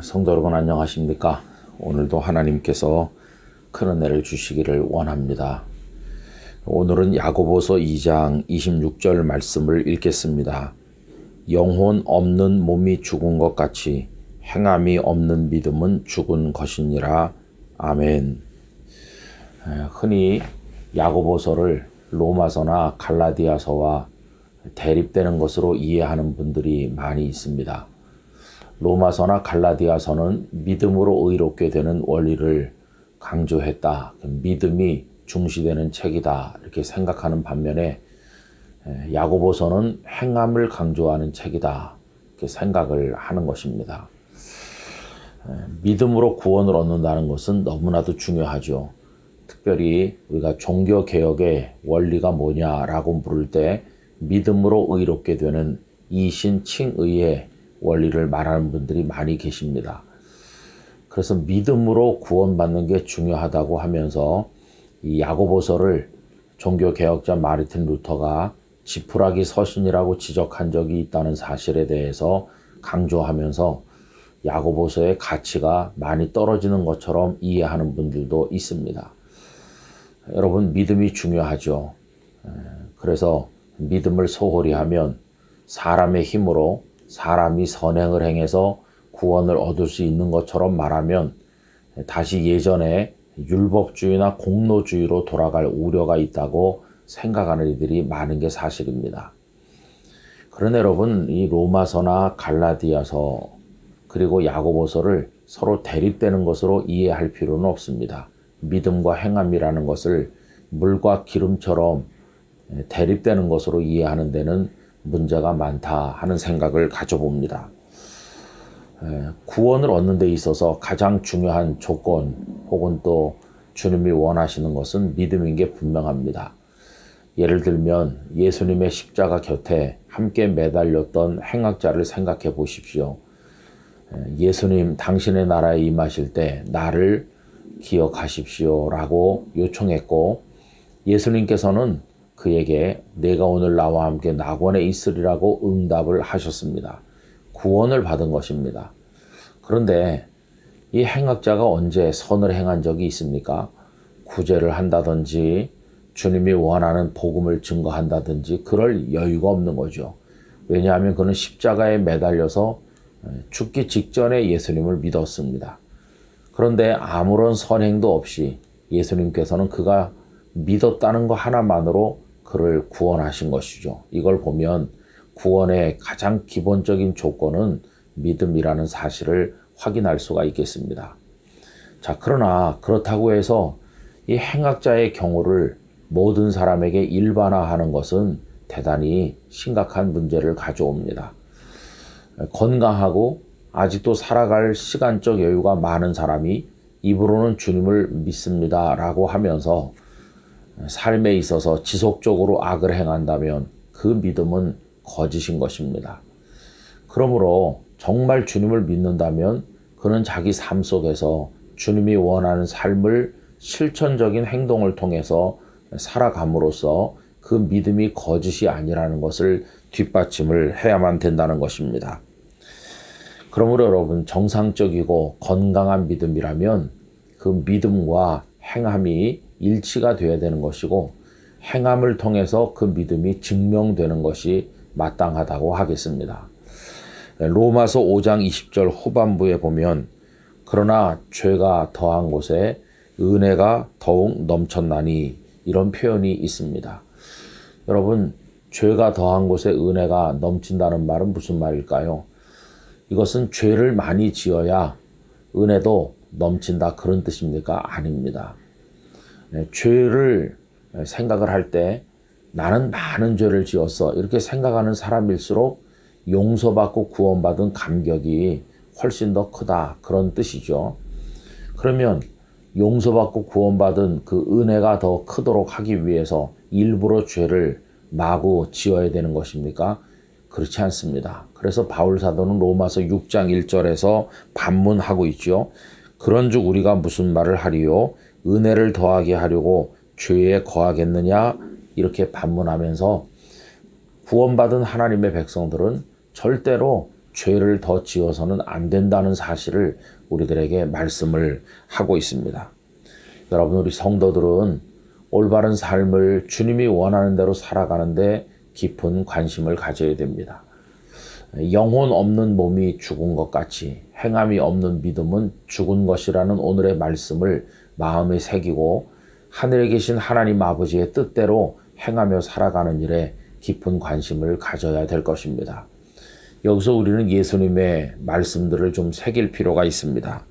성도 여러분 안녕하십니까? 오늘도 하나님께서 큰 은혜를 주시기를 원합니다. 오늘은 야고보서 2장 26절 말씀을 읽겠습니다. 영혼 없는 몸이 죽은 것 같이 행함이 없는 믿음은 죽은 것이니라. 아멘. 흔히 야고보서를 로마서나 갈라디아서와 대립되는 것으로 이해하는 분들이 많이 있습니다. 로마서나 갈라디아서는 믿음으로 의롭게 되는 원리를 강조했다. 믿음이 중시되는 책이다. 이렇게 생각하는 반면에 야고보서는 행함을 강조하는 책이다. 이렇게 생각을 하는 것입니다. 믿음으로 구원을 얻는다는 것은 너무나도 중요하죠. 특별히 우리가 종교개혁의 원리가 뭐냐라고 물을 때 믿음으로 의롭게 되는 이신칭의의 원리를 말하는 분들이 많이 계십니다. 그래서 믿음으로 구원받는 게 중요하다고 하면서 이 야고보서를 종교개혁자 마르틴 루터가 지푸라기 서신이라고 지적한 적이 있다는 사실에 대해서 강조하면서 야고보서의 가치가 많이 떨어지는 것처럼 이해하는 분들도 있습니다. 여러분, 믿음이 중요하죠. 그래서 믿음을 소홀히 하면 사람의 힘으로 사람이 선행을 행해서 구원을 얻을 수 있는 것처럼 말하면 다시 예전에 율법주의나 공로주의로 돌아갈 우려가 있다고 생각하는 이들이 많은 게 사실입니다. 그러나 여러분, 이 로마서나 갈라디아서 그리고 야고보서를 서로 대립되는 것으로 이해할 필요는 없습니다. 믿음과 행함이라는 것을 물과 기름처럼 대립되는 것으로 이해하는 데는 문제가 많다 하는 생각을 가져봅니다. 구원을 얻는 데 있어서 가장 중요한 조건 혹은 또 주님이 원하시는 것은 믿음인 게 분명합니다. 예를 들면 예수님의 십자가 곁에 함께 매달렸던 행악자를 생각해 보십시오. 예수님, 당신의 나라에 임하실 때 나를 기억하십시오 라고 요청했고, 예수님께서는 그에게 내가 오늘 나와 함께 낙원에 있으리라고 응답을 하셨습니다. 구원을 받은 것입니다. 그런데 이 행악자가 언제 선을 행한 적이 있습니까? 구제를 한다든지 주님이 원하는 복음을 증거한다든지 그럴 여유가 없는 거죠. 왜냐하면 그는 십자가에 매달려서 죽기 직전에 예수님을 믿었습니다. 그런데 아무런 선행도 없이 예수님께서는 그가 믿었다는 것 하나만으로 그를 구원하신 것이죠. 이걸 보면 구원의 가장 기본적인 조건은 믿음이라는 사실을 확인할 수가 있겠습니다. 자, 그러나 그렇다고 해서 이 행악자의 경우를 모든 사람에게 일반화하는 것은 대단히 심각한 문제를 가져옵니다. 건강하고 아직도 살아갈 시간적 여유가 많은 사람이 입으로는 주님을 믿습니다라고 하면서 삶에 있어서 지속적으로 악을 행한다면 그 믿음은 거짓인 것입니다. 그러므로 정말 주님을 믿는다면 그는 자기 삶 속에서 주님이 원하는 삶을 실천적인 행동을 통해서 살아감으로써 그 믿음이 거짓이 아니라는 것을 뒷받침을 해야만 된다는 것입니다. 그러므로 여러분, 정상적이고 건강한 믿음이라면 그 믿음과 행함이 일치가 되어야 되는 것이고, 행함을 통해서 그 믿음이 증명되는 것이 마땅하다고 하겠습니다. 로마서 5장 20절 후반부에 보면 그러나 죄가 더한 곳에 은혜가 더욱 넘쳤나니 이런 표현이 있습니다. 여러분, 죄가 더한 곳에 은혜가 넘친다는 말은 무슨 말일까요? 이것은 죄를 많이 지어야 은혜도 넘친다 그런 뜻입니까? 아닙니다. 죄를 생각을 할 때 나는 많은 죄를 지었어 이렇게 생각하는 사람일수록 용서받고 구원받은 감격이 훨씬 더 크다 그런 뜻이죠. 그러면 용서받고 구원받은 그 은혜가 더 크도록 하기 위해서 일부러 죄를 마구 지어야 되는 것입니까? 그렇지 않습니다. 그래서 바울 사도는 로마서 6장 1절에서 반문하고 있죠. 그런즉 우리가 무슨 말을 하리요? 은혜를 더하게 하려고 죄에 거하겠느냐? 이렇게 반문하면서 구원받은 하나님의 백성들은 절대로 죄를 더 지어서는 안 된다는 사실을 우리들에게 말씀을 하고 있습니다. 여러분, 우리 성도들은 올바른 삶을 주님이 원하는 대로 살아가는데 깊은 관심을 가져야 됩니다. 영혼 없는 몸이 죽은 것 같이 행함이 없는 믿음은 죽은 것이라는 오늘의 말씀을 마음에 새기고 하늘에 계신 하나님 아버지의 뜻대로 행하며 살아가는 일에 깊은 관심을 가져야 될 것입니다. 여기서 우리는 예수님의 말씀들을 좀 새길 필요가 있습니다.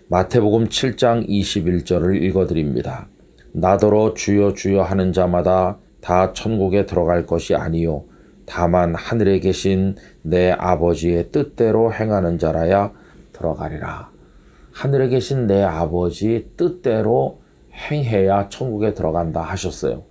마태복음 7장 21절을 읽어드립니다. 나더러 주여 주여 하는 자마다 다 천국에 들어갈 것이 아니요 다만 하늘에 계신 내 아버지의 뜻대로 행하는 자라야 들어가리라. 하늘에 계신 내 아버지 뜻대로 행해야 천국에 들어간다 하셨어요.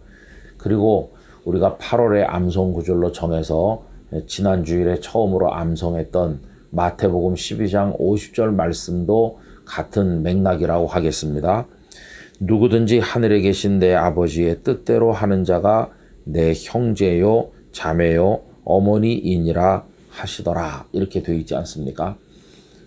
그리고 우리가 8월에 암송 구절로 정해서 지난 주일에 처음으로 암송했던 마태복음 12장 50절 말씀도 같은 맥락이라고 하겠습니다. 누구든지 하늘에 계신 내 아버지의 뜻대로 하는 자가 내 형제요 자매요 어머니이니라 하시더라. 이렇게 되어 있지 않습니까?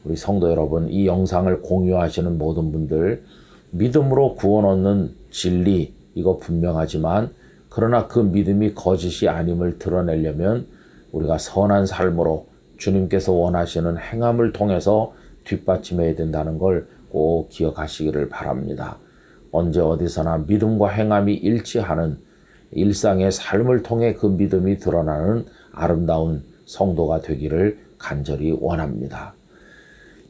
우리 성도 여러분, 이 영상을 공유하시는 모든 분들, 믿음으로 구원 얻는 진리 이거 분명하지만 그러나 그 믿음이 거짓이 아님을 드러내려면 우리가 선한 삶으로 주님께서 원하시는 행함을 통해서 뒷받침해야 된다는 걸 꼭 기억하시기를 바랍니다. 언제 어디서나 믿음과 행함이 일치하는 일상의 삶을 통해 그 믿음이 드러나는 아름다운 성도가 되기를 간절히 원합니다.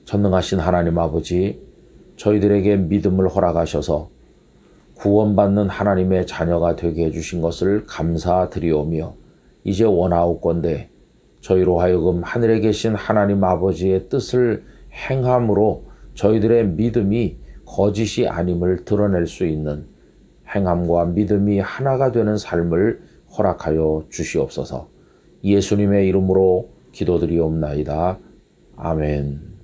전능하신 하나님 아버지, 저희들에게 믿음을 허락하셔서 구원받는 하나님의 자녀가 되게 해주신 것을 감사드리오며 이제 원하옵건대 저희로 하여금 하늘에 계신 하나님 아버지의 뜻을 행함으로 저희들의 믿음이 거짓이 아님을 드러낼 수 있는 행함과 믿음이 하나가 되는 삶을 허락하여 주시옵소서. 예수님의 이름으로 기도드리옵나이다. 아멘.